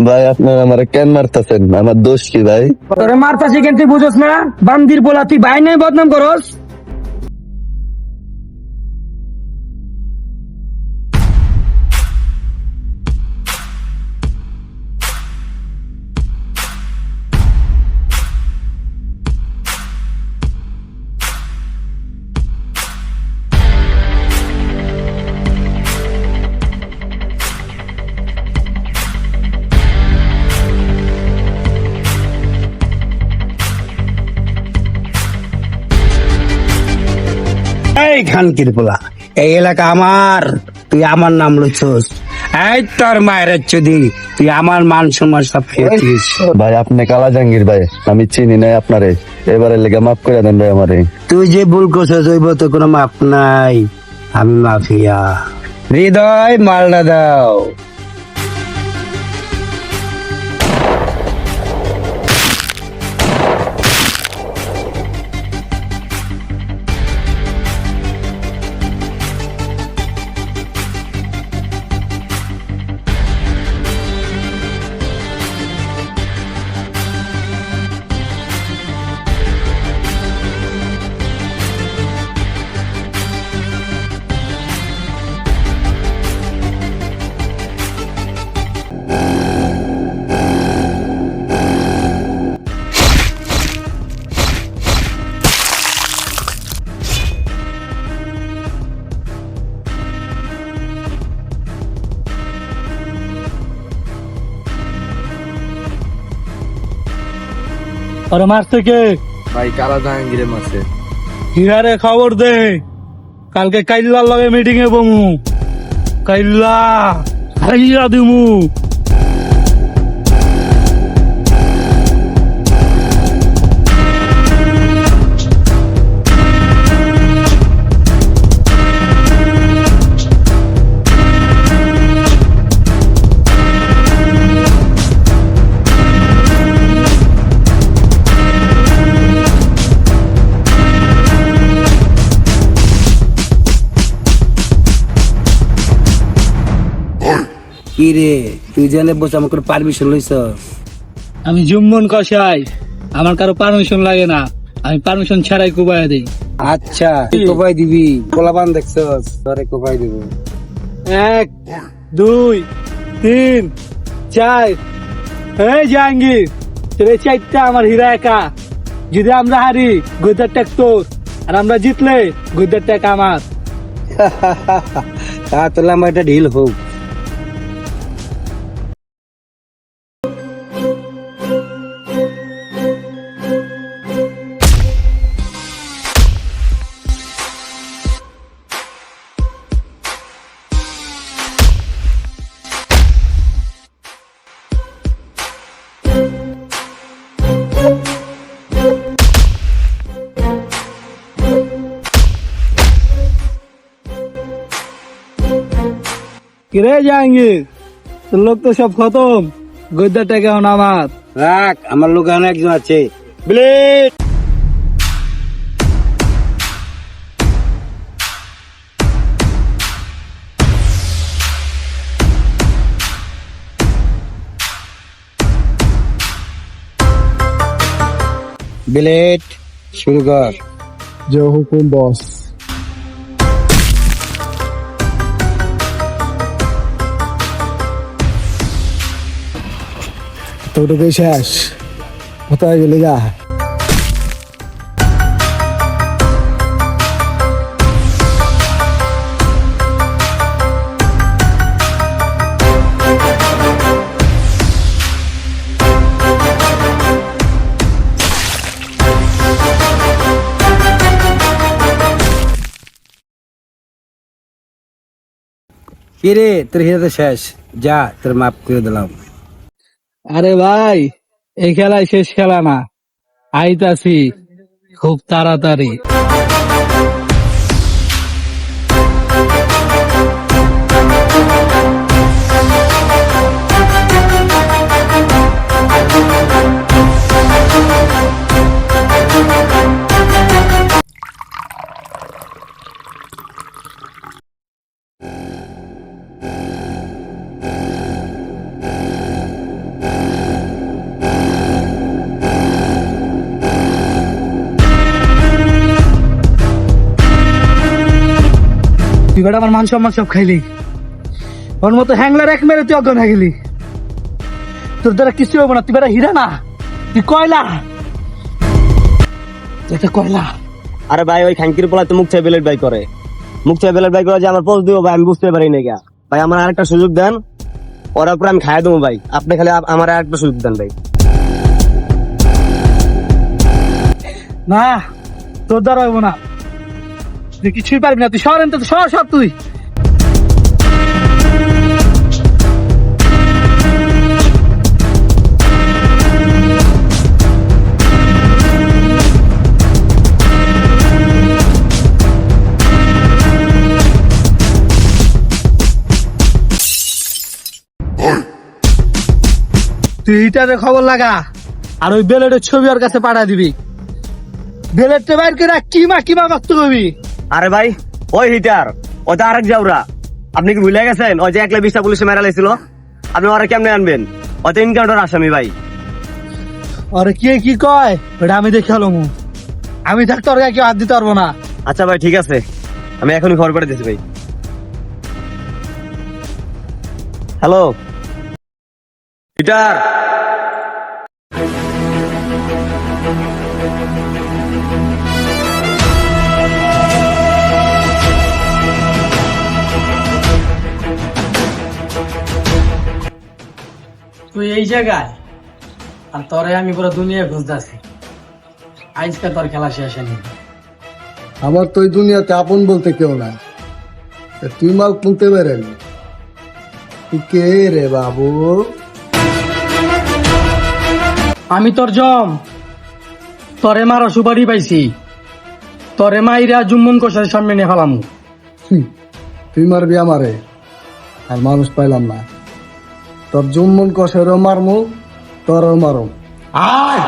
ভাই আপনার আমার কেন মারতেছেন? আমার দোষ কি ভাই? তোরে মারতাছি কেন তুই বুঝোস না? বান্দির বলা তুই ভাই নাই বদনাম করস। এই খানকির পোলা, এই এলাকা আমার, তুই আমার নাম লইছস। এই তোর মায়ের চুদি, তুই আমার মান সম্মান সব খেয়েছিস। ভাই আপনি কালা জাহাঙ্গীর ভাই, আমি চিনি নাই আপনারে, এবারে লেগে মাফ করে দেন ভাই আমারে। তুই যে ভুল করছিস ওই তো কোনো মাপ নাই, আমি মাফিয়া। হৃদয় মালটা দাও। ওরে মারছে কে? ভাই কালা জাহাঙ্গীরে মারছে। হিরারে খবর দে, কালকে কাইল্লার লগে মিটিং এ বমু। কাইল্লা খাইয়া দিমু। কি রে, তুই জানে বস আমার কোনো পারমিশন লইছ? আমি জুম্মন কষাই, আমার কারো পারমিশন লাগে না, আমি পারমিশন ছাড়াই কুবাইয়া দিই। আচ্ছা, তুই কোপাই দিবি? পোলাপান দেখছস, তোরে কোপাই দিব। 1 2 3 4। এই জাহাঙ্গীর, তোর এই চারটা আমার হীরা একা। যদি আমরা হারি গইদার ট্যাক তোর, আর আমরা জিতলে গইদার ট্যাক আমার। তাহলে আমার এটা ঢিল হোক। কিরে জাহাঙ্গীর, তোর লোক তো সব খতম, গইদার ট্যাক এখন আমার। রাখ, আমার লোক এখানে একজন আছে। ব্লেড বিলেট শুরু কর। जो हुकुम बॉस। তোটুকুই শেষ, কোথায় গেলি গা? কি রে, তোর হিরে তো শেষ, যা তোর মাফ করে দিলাম। আরে ভাই, এই খেলায় শেষ খেলা না, আইতাছি খুব তাড়াতাড়ি। বেটা আমার মান সম্মান সব খাইলি, ওর মতো হ্যাংলার এক মেরে তুই অজ্ঞান হয়ে গেলি। তোর দ্বারা কিছু হবো না, তুই বেটা হিরা না, তুই কয়লা, তুই একটা কয়লা। আরে ভাই ওই খাঙ্কির পোলা তো মুখ চাই বেলেট বাই করে, মুখ চাই বেলেট বাই করে যে আমার পোস্ট দিব ভাই, আমি বুঝতে পারি না গা ভাই। আমার আরেকটা সুযোগ দেন, ওরা পুরো আমি খাইয়ে দেবো ভাই। আপনি খালি আমার আরেকটা সুযোগ দেন ভাই। না, তোর দ্বারা হইব না, তুই কিছুই পারবি না, তুই সর এনতে, সর সর তুই। তুই হিটারের খবর লাগা, আর ওই বেলেটের ছবি ওর কাছে পাঠা দিবি। বেলেটটা বাইর করে কিমা কিমা করতে হবি। আরে ভাই ওই হিটার, ওই তো আরেক যাওরা। আপনি কি ভুলে গেছেন ওই যে 120টা পুলিশে মেরা লাইছিল? আপনি ওরা কেমনে আনবেন? ওই তো ইনকাউন্টার আসামি ভাই। আরে কে কি কয় ওটা আমি দেখে হলো, আমি থাকতে ওর গায়ে কেউ হাত দিতে পারবো না। আচ্ছা ভাই ঠিক আছে, আমি এখনই খবর করে দিচ্ছি ভাই। হ্যালো হিটার, তুই এই জায়গায়, আর তোরে আমি পুরো দুনিয়া খুঁজতেছি। আজকে তোর খেলা শেষ হয়নি। আমার তো এই দুনিয়াতে আপন বলতে কেউ নাই। তা তুই মাল তুলতে পারেন, তুই কে রে বাবু? আমি তোর জম, তোরে মারা সুপারি পাইছি, তোরে মাইরা জুম্মন কোষের সামনে নিয়ে ফেলাম। তুই মারবি আমারে, আর মানুষ পাইলাম না। তোর জুম্মন কষেরও মারমু, তোরও মারো। আয়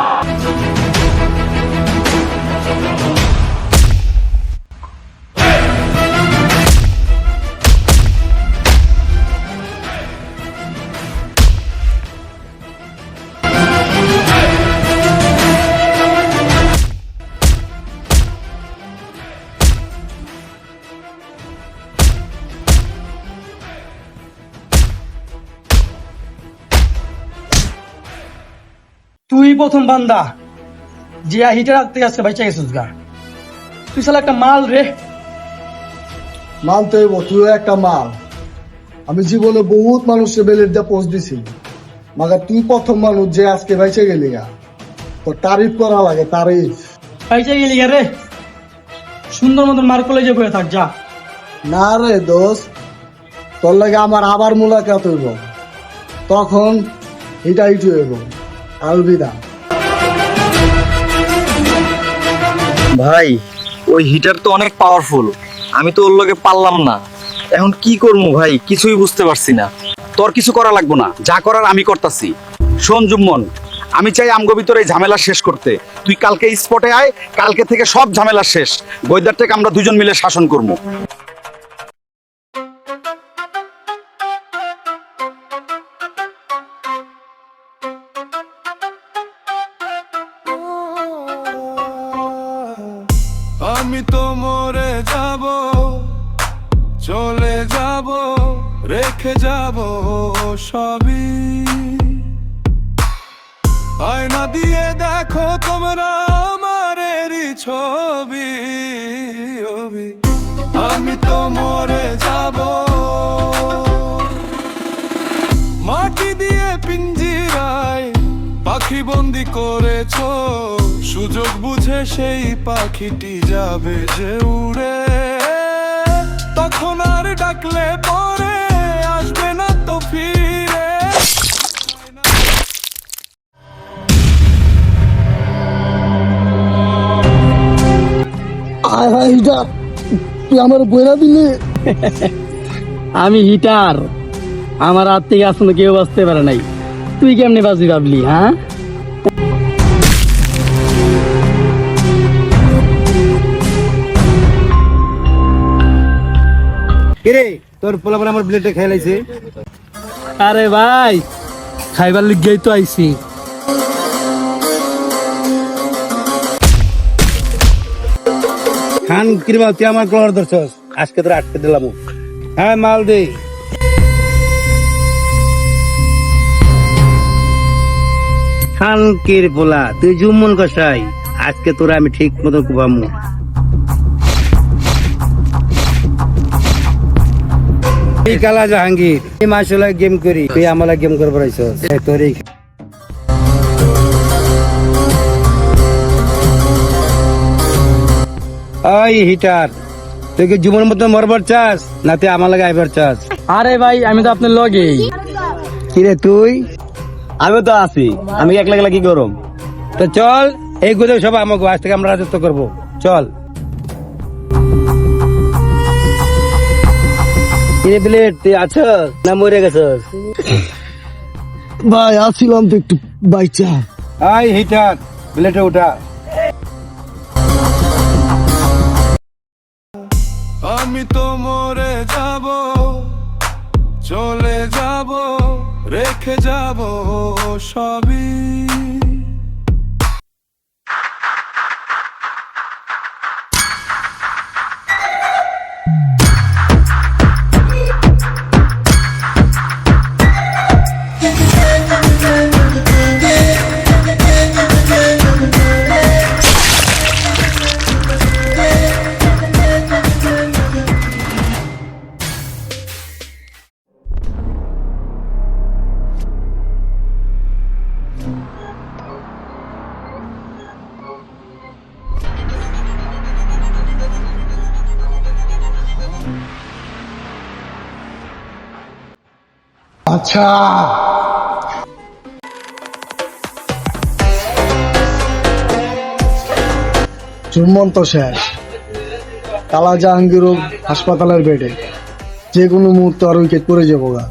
তুই প্রথম বান্দা যে হিটার হাত থেকে আসছে বাইচা গেছিস গা। তুই শালা একটা মাল রে। মাল তো হইব, তুই একটা মাল। আমি জীবনে বহুত মানুষের বেলের দিয়ে পোস্ট দিছি, মাগা তুই প্রথম মানুষ যে আজকে বেঁচে গেলি গা। তোর তারিফ করা লাগে, তারিফ। বাইচা গেলি গা রে, সুন্দর মতন মার কলেজে বয়ে থাক যা। না রে দোস্ত, তোর লাগে আমার আবার মুলাকাত হইব, তখন এটা ইটু হইব। আলবিদা। ভাই ওই হিটার তো অনেক পাওয়ারফুল, আমি তো ওর লগে পারলাম না। এখন কি করবো ভাই, কিছুই বুঝতে পারছি না। তোর কিছু করা লাগবো না, যা করার আমি করতাছি। শোন জুম্মন, আমি চাই আমগো ভিতরে এই ঝামেলা শেষ করতে। তুই কালকে স্পটে আয়, কালকে থেকে সব ঝামেলা শেষ। গৈদারটাকে আমরা দুজন মিলে শাসন করবো। আমি তো মরে যাব, চলে যাব, রেখে যাব সবই। আয়না দিয়ে দেখো তোমরা আমারেরই ছবি। আমি তো মরে যাব, মাটি দিয়ে পিঞ্জিরায় পাখি বন্দি করেছো। সুযোগ বুঝে সেই পাখিটি যাবে যে উড়ে, তখন আর ডাকলে পরে আসবে না তো ফিরে। আয় হায় হিটার, তুই আমার বইরা দিলি। আমি হিটার, আমার হাত থেকে আসলে কেউ বাঁচতে পারে নাই। তুই কেমনে বাঁচবি ভাবলি? হ্যাঁ, কিরে তোর পোলা আমার ব্লেডে খেলাইছে? আরে ভাই খাইবার লিগেই তো আইছি। খান কিরবা তুই আমার কলার ধরছস? আজকে তোর আটকে দিলাম। হ্যাঁ মাল দে। খানকির পোলা তুই জুম্মন কষাই, আজকে তোরা আমি ঠিক মতো কুবামু। এই কালা জাহাঙ্গীর এই মাসুলা গেম করি, তুই আমালা গেম করবো তোর এই ওই হিটার, তুই কি জীবনের মতো মরবার চাস না তুই আমার লাগে আইবার চাস? আরে ভাই আমি তো আপনার লগেই। কিরে তুই? আমিও তো আছি, আমি একলা একলা কি করব? তো চল এই গুলো সব আমাকে আজ থেকে আমরা রাজত্ব করবো, চল। কিরে বিলেট, তুই আছো না মরে গেছস? ভাই আসছিলাম তো একটু বাইচা। আই হিটার, বিলেটে উঠা। আমি তো মরে যাব, চলে যাব, রেখে যাব সবই। আচ্ছা চুম্বন তো শেষ, কালা জাহাঙ্গীরও হাসপাতালের বেডে, যে কোনো মুহূর্তে আর উইকেট পড়ে যাবো গা।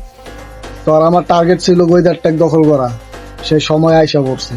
তো আর আমার টার্গেট ছিল গোয়েদার ট্যাগ দখল করা, সেই সময় আইসা পড়ছে।